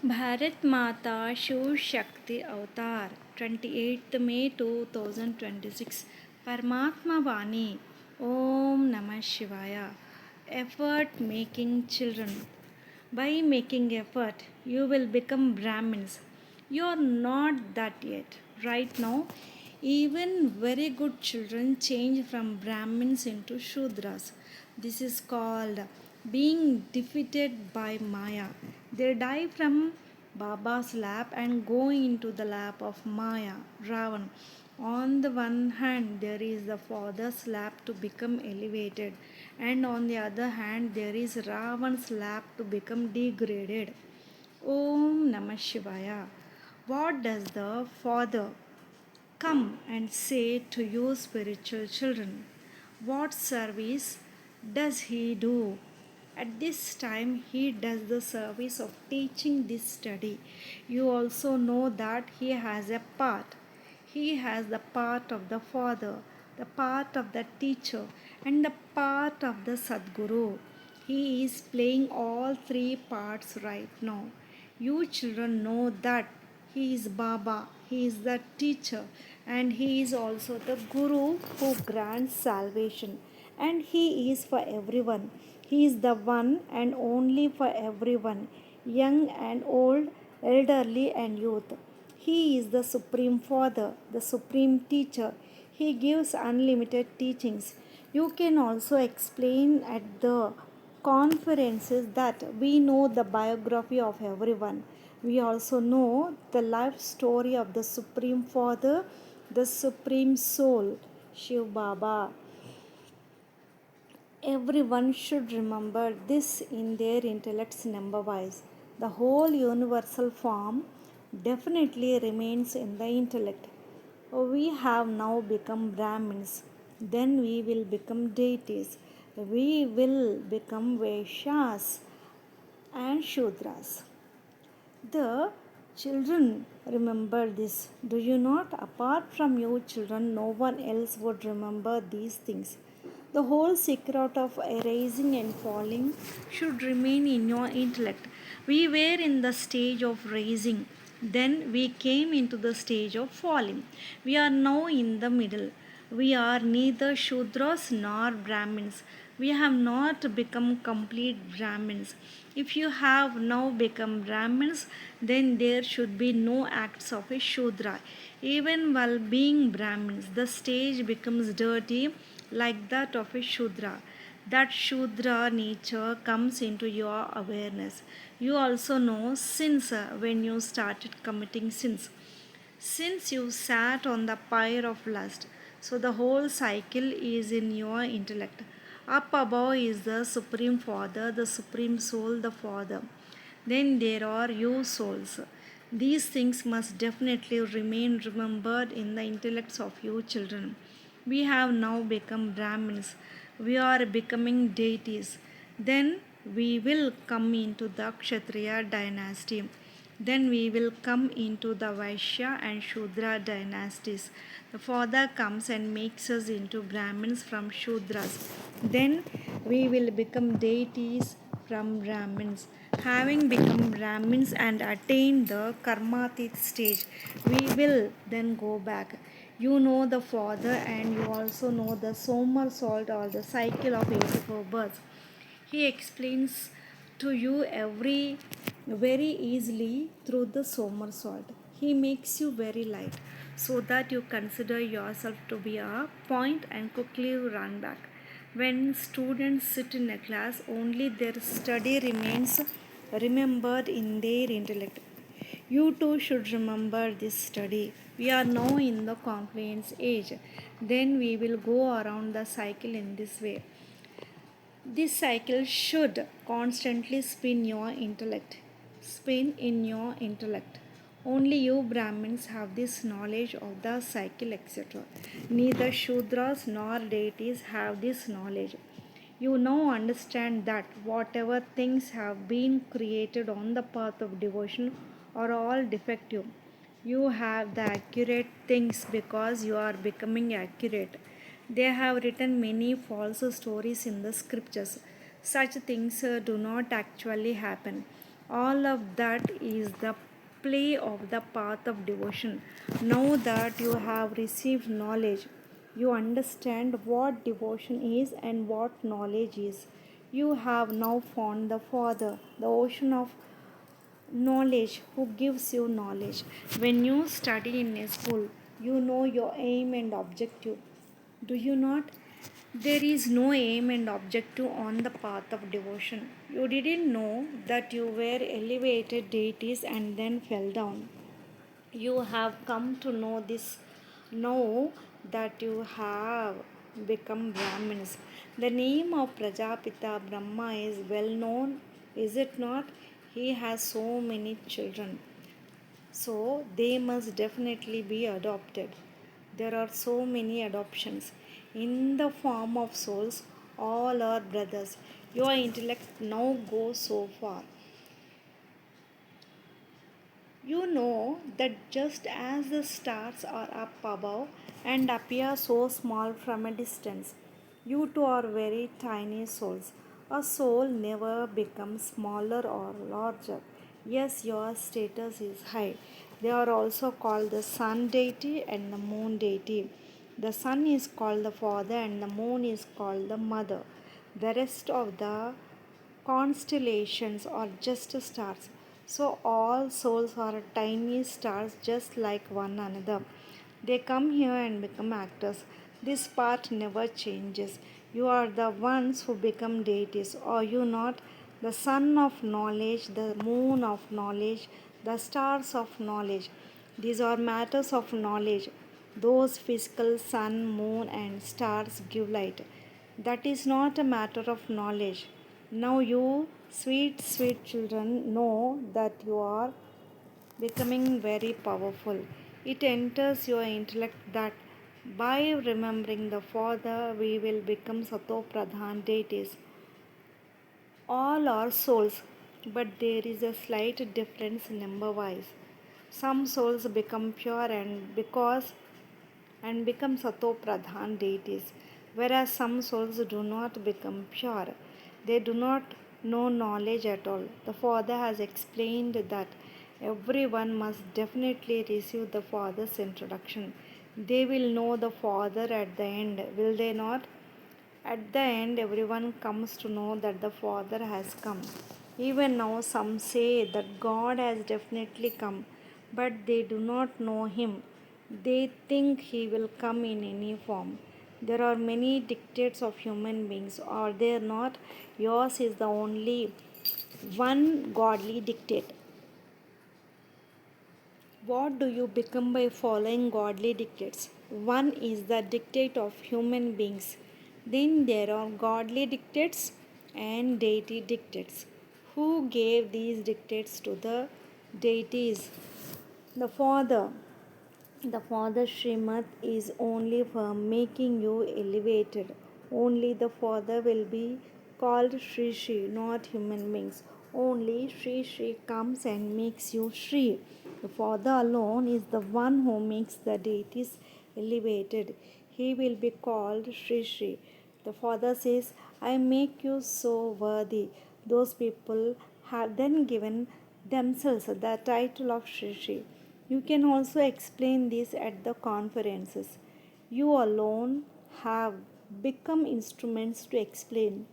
Bharat Mata Shiv Shakti Avatar 28th May 2026 Parmatma Vaani Om Namah Shivaya. Effort making children. By making effort, you will become Brahmins. You are not that yet. Right now, even very good children change from Brahmins into Shudras. This is called being defeated by Maya. They die from Baba's lap and go into the lap of Maya, Ravan. On the one hand, there is the father's lap to become elevated, and on the other hand, there is Ravan's lap to become degraded. Om Namah Shivaya. What does the father come and say to you, spiritual children? What service does he do? At this time, he does the service of teaching this study. You also know that he has a part. He has the part of the Father, the part of the teacher, and the part of the Sadguru. He is playing all three parts right now. You children know that he is Baba, he is the teacher, and he is also the Guru who grants salvation. And he is for everyone. He is the one and only for everyone, young and old, elderly and youth. He is the Supreme Father, the Supreme Teacher. He gives unlimited teachings. You can also explain at the conferences that we know the biography of everyone. We also know the life story of the Supreme Father, the Supreme Soul, Shiv Baba. Everyone should remember this in their intellects number wise. The whole universal form definitely remains in the intellect. We have now become Brahmins, then we will become deities. We will become Vaishyas and Shudras. The children remember this. Do you not? Apart from you, children, no one else would remember these things. The whole secret of arising and falling should remain in your intellect. We were in the stage of rising, then we came into the stage of falling. We are now in the middle. We are neither Shudras nor Brahmins. We have not become complete Brahmins. If you have now become Brahmins, then there should be no acts of a Shudra. Even while being Brahmins, the stage becomes dirty like that of a Shudra. That Shudra nature comes into your awareness. You also know sins when you started committing sins. Since you sat on the pyre of lust, so the whole cycle is in your intellect. Up above is the Supreme Father, the Supreme Soul, the Father. Then there are you souls. These things must definitely remain remembered in the intellects of you children. We have now become Brahmins. We are becoming deities. Then we will come into the Kshatriya dynasty. Then we will come into the Vaishya and Shudra dynasties. The Father comes and makes us into Brahmins from Shudras. Then we will become deities from Brahmins. Having become Brahmins and attained the Karmatit stage, we will then go back. You know the Father and you also know the somersault or the cycle of 84 births. He explains to you every very easily through the somersault. He makes you very light so that you consider yourself to be a point and quickly run back. When students sit in a class, only their study remains remembered in their intellect. You too should remember this study. We are now in the confluence age. Then we will go around the cycle in this way. This cycle should constantly spin your intellect. Spin in your intellect. Only you Brahmins have this knowledge of the cycle, etc. Neither Shudras nor deities have this knowledge. You now understand that whatever things have been created on the path of devotion are all defective. You have the accurate things because you are becoming accurate. They have written many false stories in the scriptures. Such things do not actually happen. All of that is the play of the path of devotion. Now that you have received knowledge, you understand what devotion is and what knowledge is. You have now found the Father, the ocean of knowledge, who gives you knowledge. When you study in a school, you know your aim and objective. Do you not? There is no aim and objective on the path of devotion. You didn't know that you were elevated deities and then fell down. You have come to know this. Know that you have become Brahmins. The name of Prajapita Brahma is well known, is it not? He has so many children. So they must definitely be adopted. There are so many adoptions. In the form of souls, all are brothers. Your intellect now goes so far. You know that just as the stars are up above and appear so small from a distance, you too are very tiny souls. A soul never becomes smaller or larger. Yes, your status is high. They are also called the sun deity and the moon deity. The sun is called the father and the moon is called the mother. The rest of the constellations are just stars. So all souls are tiny stars just like one another. They come here and become actors. This part never changes. You are the ones who become deities, are you not? The sun of knowledge, the moon of knowledge, the stars of knowledge. These are matters of knowledge. Those physical sun, moon, and stars give light. That is not a matter of knowledge. Now, you sweet, sweet children know that you are becoming very powerful. It enters your intellect that by remembering the Father, we will become Sato Pradhan deities. All are souls, but there is a slight difference number wise. Some souls become pure and become Sato Pradhan deities, whereas some souls do not become pure. They do not know knowledge at all. The Father has explained that everyone must definitely receive the Father's introduction. They will know the Father at the end, will they not? At the end, everyone comes to know that the Father has come. Even now, some say that God has definitely come, but they do not know Him. They think He will come in any form. There are many dictates of human beings, are there not? Yours is the only one godly dictate. What do you become by following godly dictates? One is the dictate of human beings. Then there are godly dictates and deity dictates. Who gave these dictates to the deities? The Father. The Father Srimad is only for making you elevated. Only the Father will be called Shri Shri, not human beings. Only Shri Shri comes and makes you Shri. The Father alone is the one who makes the deities elevated. He will be called Shri Shri. The Father says, I make you so worthy. Those people have then given themselves the title of Shri Shri. You can also explain this at the conferences. You alone have become instruments to explain.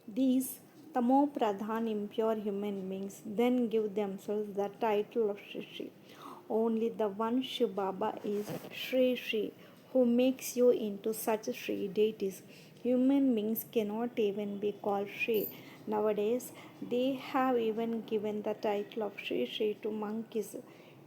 These Tamo Pradhan impure human beings then give themselves the title of Shri Shri. Only the one Shiv Baba is Shri Shri, who makes you into such Shri deities. Human beings cannot even be called Shri. Nowadays, they have even given the title of Shri Shri to monkeys.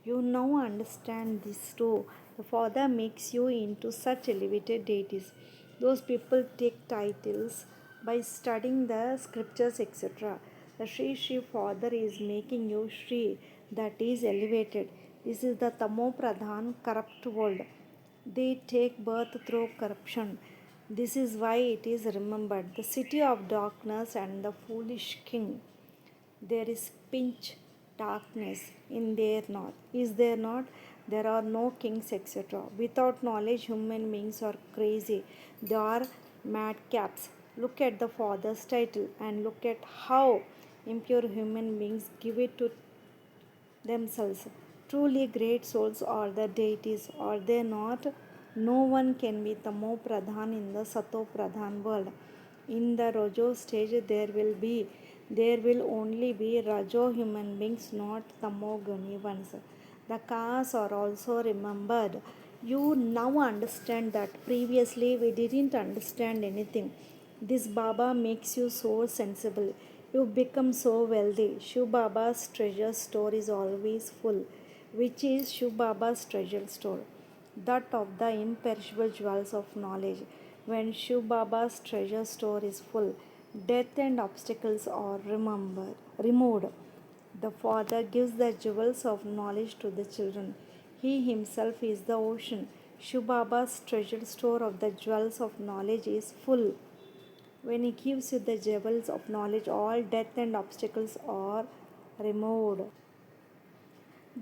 You now understand this too. The Father makes you into such elevated deities. Those people take titles by studying the scriptures, etc. The Sri Sri Father is making you Sri, that is elevated. This is the Tamo Pradhan corrupt world. They take birth through corruption. This is why it is remembered. The city of darkness and the foolish king. There is pinch darkness in there not. Is there not? There are no kings, etc. Without knowledge, human beings are crazy. They are madcaps. Look at the Father's title and look at how impure human beings give it to themselves. Truly great souls are the deities, are they not? No one can be Tamo Pradhan in the Sato Pradhan world. In the Rajo stage, there will only be Rajo human beings, not Tamo Guni ones. The cars are also remembered. You now understand that previously we didn't understand anything. This Baba makes you so sensible. You become so wealthy. Shiv Baba's treasure store is always full. Which is Shiv Baba's treasure store? That of the imperishable jewels of knowledge. When Shiv Baba's treasure store is full, death and obstacles are removed. The Father gives the jewels of knowledge to the children. He himself is the ocean. Shiv Baba's treasure store of the jewels of knowledge is full. When he gives you the jewels of knowledge, all death and obstacles are removed.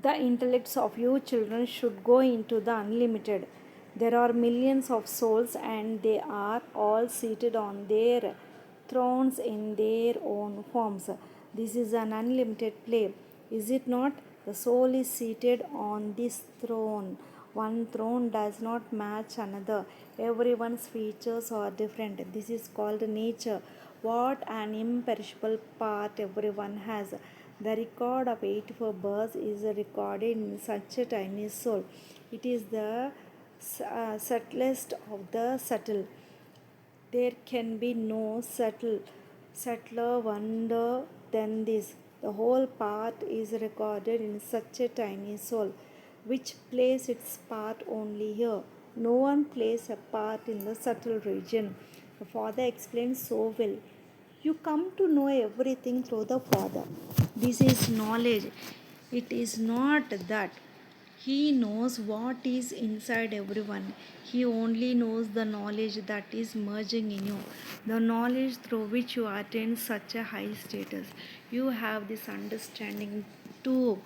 The intellects of you children should go into the unlimited. There are millions of souls and they are all seated on their thrones in their own forms. This is an unlimited play, is it not? The soul is seated on this throne. One throne does not match another. Everyone's features are different. This is called nature. What an imperishable part everyone has. The record of 84 births is recorded in such a tiny soul. It is the subtlest of the subtle. There can be no subtler wonder than this. The whole part is recorded in such a tiny soul, which plays its part only here. No one plays a part in the subtle region. The Father explains so well. You come to know everything through the Father. This is knowledge. It is not that. He knows what is inside everyone. He only knows the knowledge that is merging in you, the knowledge through which you attain such a high status. You have this understanding too.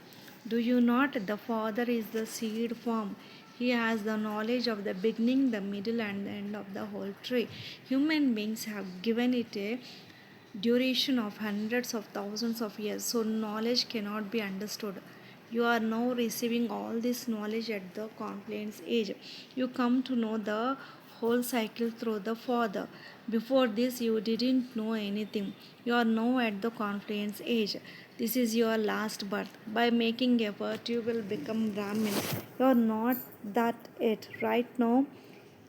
Do you not? The Father is the seed form. He has the knowledge of the beginning, the middle, and the end of the whole tree. Human beings have given it a duration of hundreds of thousands of years, so knowledge cannot be understood. You are now receiving all this knowledge at the confluence age. You come to know the whole cycle through the Father. Before this, you didn't know anything. You are now at the confluence age. This is your last birth. By making effort, you will become Brahmin. You are not that yet. Right now,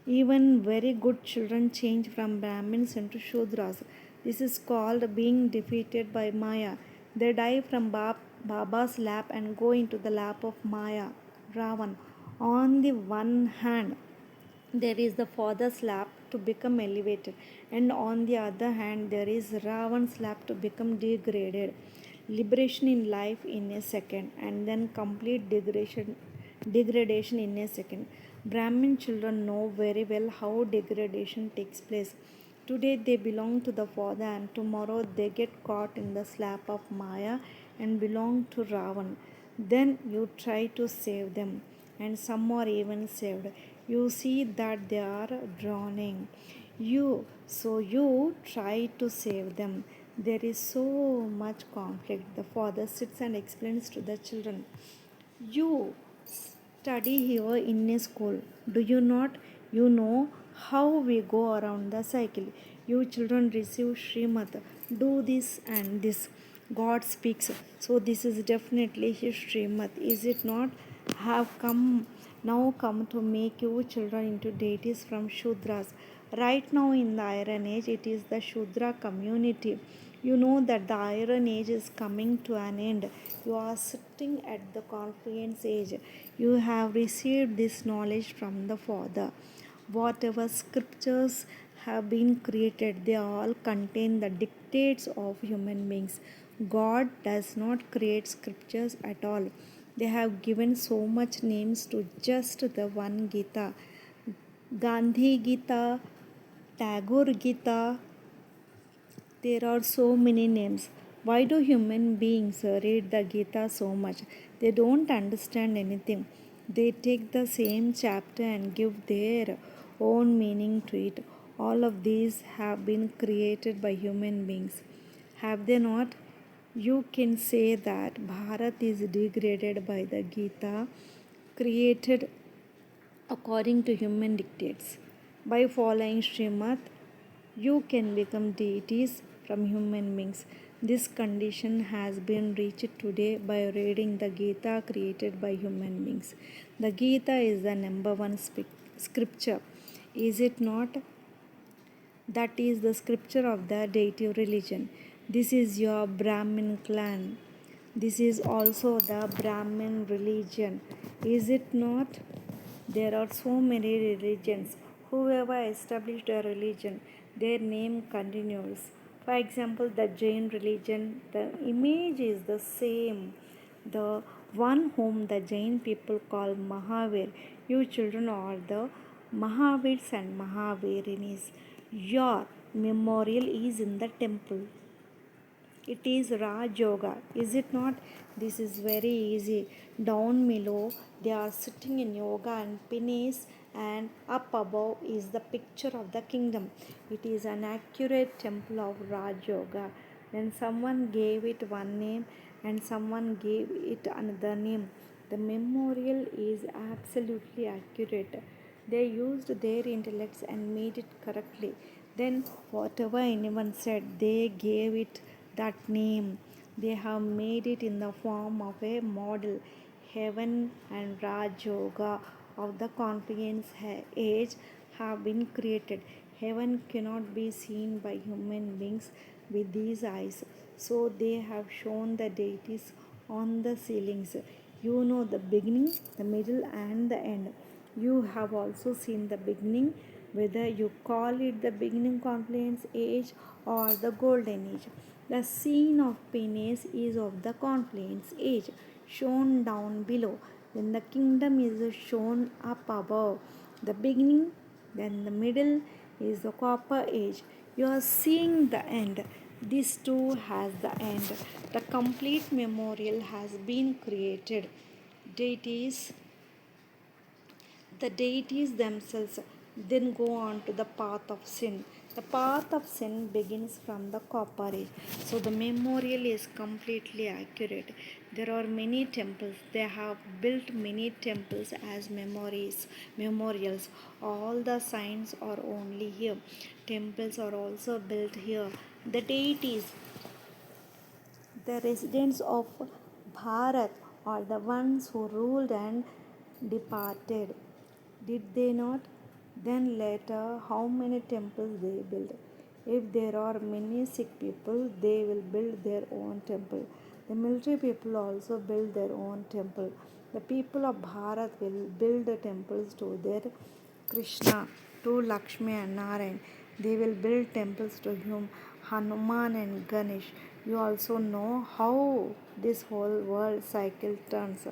even very good children change from Brahmins into Shudras. This is called being defeated by Maya. They die from Baba's lap and go into the lap of Maya, Ravan. On the one hand, there is the father's lap to become elevated, and on the other hand, there is Ravan's lap to become degraded. Liberation in life in a second, and then complete degradation in a second. Brahmin children know very well how degradation takes place. Today they belong to the Father, and tomorrow they get caught in the slap of Maya and belong to Ravan. Then you try to save them, and some are even saved. You see that they are drowning. You try to save them. There is so much conflict. The father sits and explains to the children. You study here in a school, do you not? You know how we go around the cycle. You children receive Srimad. Do this and this. God speaks. So this is definitely his Srimad, is it not? Have come to make you children into deities from Shudras. Right now in the Iron Age, it is the Shudra community. You know that the Iron Age is coming to an end. You are sitting at the confluence age. You have received this knowledge from the Father. Whatever scriptures have been created, they all contain the dictates of human beings. God does not create scriptures at all. They have given so much names to just the one Gita. Gandhi Gita, Tagore Gita, there are so many names. Why do human beings read the Gita so much? They don't understand anything. They take the same chapter and give their own meaning to it. All of these have been created by human beings. Have they not? You can say that Bharat is degraded by the Gita, created according to human dictates. By following Srimad, you can become deities from human beings. This condition has been reached today by reading the Gita created by human beings. The Gita is the number one scripture, is it not? That is the scripture of the deity religion. This is your Brahmin clan. This is also the Brahmin religion, is it not? There are so many religions. Whoever established a religion, their name continues. For example, the Jain religion, the image is the same. The one whom the Jain people call Mahavir. You children are the Mahavirs and Mahavirinis. Your memorial is in the temple. It is Raj Yoga, is it not? This is very easy. Down below, they are sitting in yoga and penis, and up above is the picture of the kingdom. It is an accurate temple of Raj Yoga. Then someone gave it one name and someone gave it another name. The memorial is absolutely accurate. They used their intellects and made it correctly. Then, whatever anyone said, they gave it that name. They have made it in the form of a model. Heaven and Raj Yoga of the confluence age have been created. Heaven cannot be seen by human beings with these eyes, so they have shown the deities on the ceilings. You know the beginning, the middle, and the end. You have also seen the beginning, whether you call it the beginning confluence age or the golden age. The scene of penis is of the confluence age, shown down below. Then the kingdom is shown up above. The beginning, then the middle is the copper age. You are seeing the end. This too has the end. The complete memorial has been created. Deities the deities themselves then go on to the path of sin. The path of sin begins from the copper age. So the memorial is completely accurate. There are many temples. They have built many temples as memorials. All the signs are only here. Temples are also built here. The deities, the residents of Bharat, are the ones who ruled and departed. Did they not? Then later, how many temples they built? If there are many Sikh people, they will build their own temple. The military people also build their own temple. The people of Bharat will build the temples to their Krishna, to Lakshmi and Narayan. They will build temples to him, Hanuman and Ganesh. You also know how this whole world cycle turns,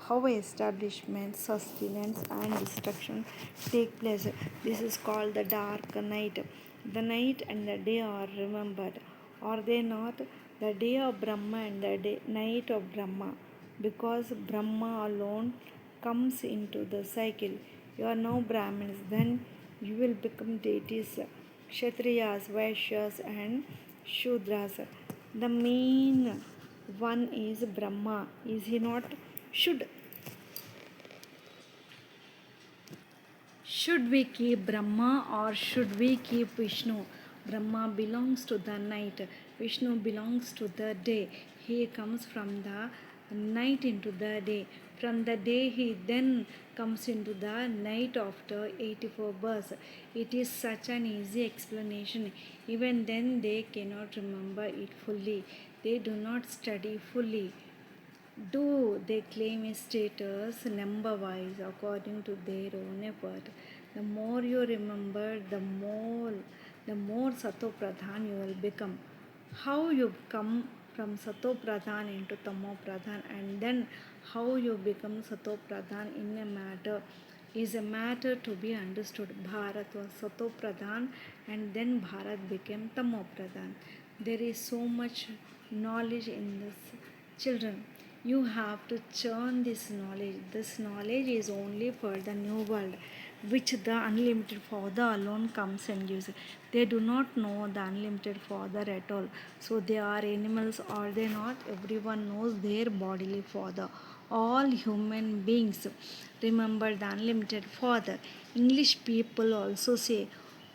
how establishment, sustenance, and destruction take place. This is called the dark night. The night and the day are remembered. Are they not? The day of Brahma and the night of Brahma. Because Brahma alone comes into the cycle. You are now Brahmins, then you will become deities, Kshatriyas, Vaishyas, and Shudras. The main one is Brahma, is he not? Should should we keep Brahma or should we keep Vishnu? Brahma belongs to the night, Vishnu belongs to the day. He comes from the night into the day. From the day he then comes into the night after 84 births. It is such an easy explanation. Even then, they cannot remember it fully. They do not study fully. Do they claim a status number wise according to their own effort? The more you remember, the more Sato Pradhan you will become. How you come from Sato Pradhan into Tamo Pradhan and then how you become Sato Pradhan in a matter is a matter to be understood. Bharat was Sato Pradhan and then Bharat became Tamo Pradhan. There is so much knowledge in this, children. You have to churn this knowledge. This knowledge is only for the new world. which the unlimited Father alone comes and gives. They do not know the unlimited Father at all. So they are animals, are they not? Everyone knows their bodily Father. All human beings remember the unlimited Father. English people also say,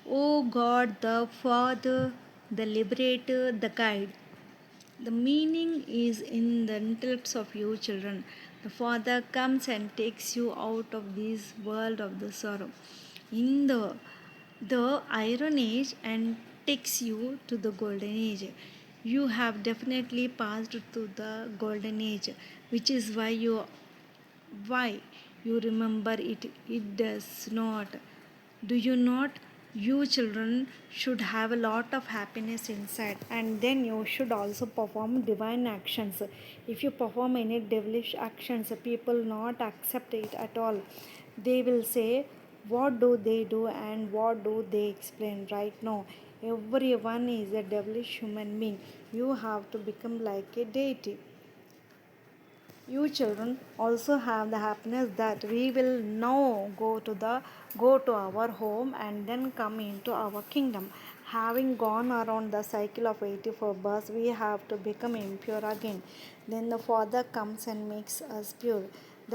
"Oh God, the Father, the Liberator, the Guide." The meaning is in the intellects of you children. The Father comes and takes you out of this world of the sorrow in the Iron Age and takes you to the Golden Age. You have definitely passed to the Golden Age, which is why you remember it. It does not. Do you not? You children should have a lot of happiness inside, and then you should also perform divine actions. If you perform any devilish actions, people not accept it at all. They will say, "What do they do and what do they explain?" Right now, everyone is a devilish human being. You have to become like a deity. You children also have the happiness that we will now go to our home and then come into our kingdom. Having gone around the cycle of 84 births, we have to become impure again. Then the Father comes and makes us pure.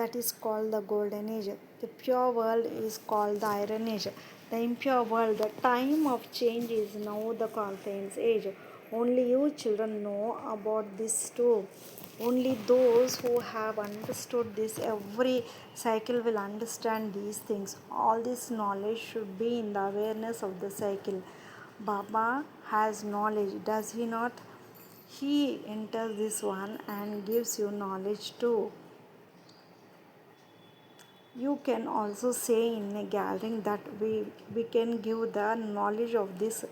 That is called the golden age. The pure world is called the iron age. The impure world, the time of change, is now the Corinthians age. Only you children know about this too. Only those who have understood this every cycle will understand these things. All this knowledge should be in the awareness of the cycle. Baba has knowledge, does he not? He enters this one and gives you knowledge too. You can also say in a gathering that we can give the knowledge of this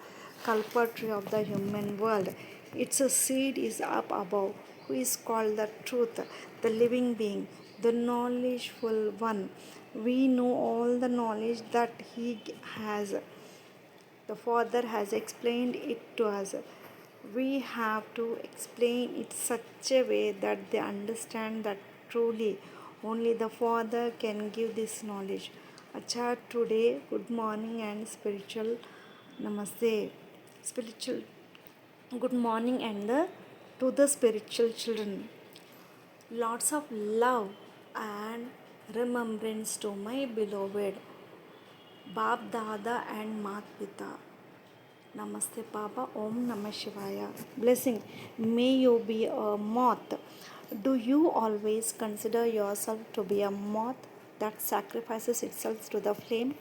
culprit tree of the human world. Its seed is up above, who is called the truth, the living being, the knowledgeful one. We know all the knowledge that he has. The Father has explained it to us. We have to explain it such a way that they understand that truly only the Father can give this knowledge. Acha, today, good morning and spiritual namaste. Spiritual good morning and to the spiritual children. Lots of love and remembrance to my beloved Bab Dada and Mat Pita. Namaste Baba. Om Namah Shivaya. Blessing. May you be a moth. Do you always consider yourself to be a moth that sacrifices itself to the flame?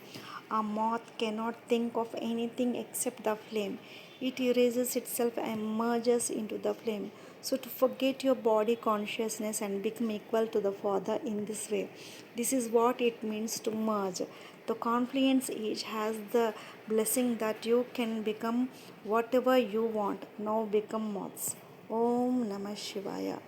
A moth cannot think of anything except the flame. It erases itself and merges into the flame. So, to forget your body consciousness and become equal to the Father in this way. This is what it means to merge. The confluence age has the blessing that you can become whatever you want. Now become moths. Om Namah Shivaya.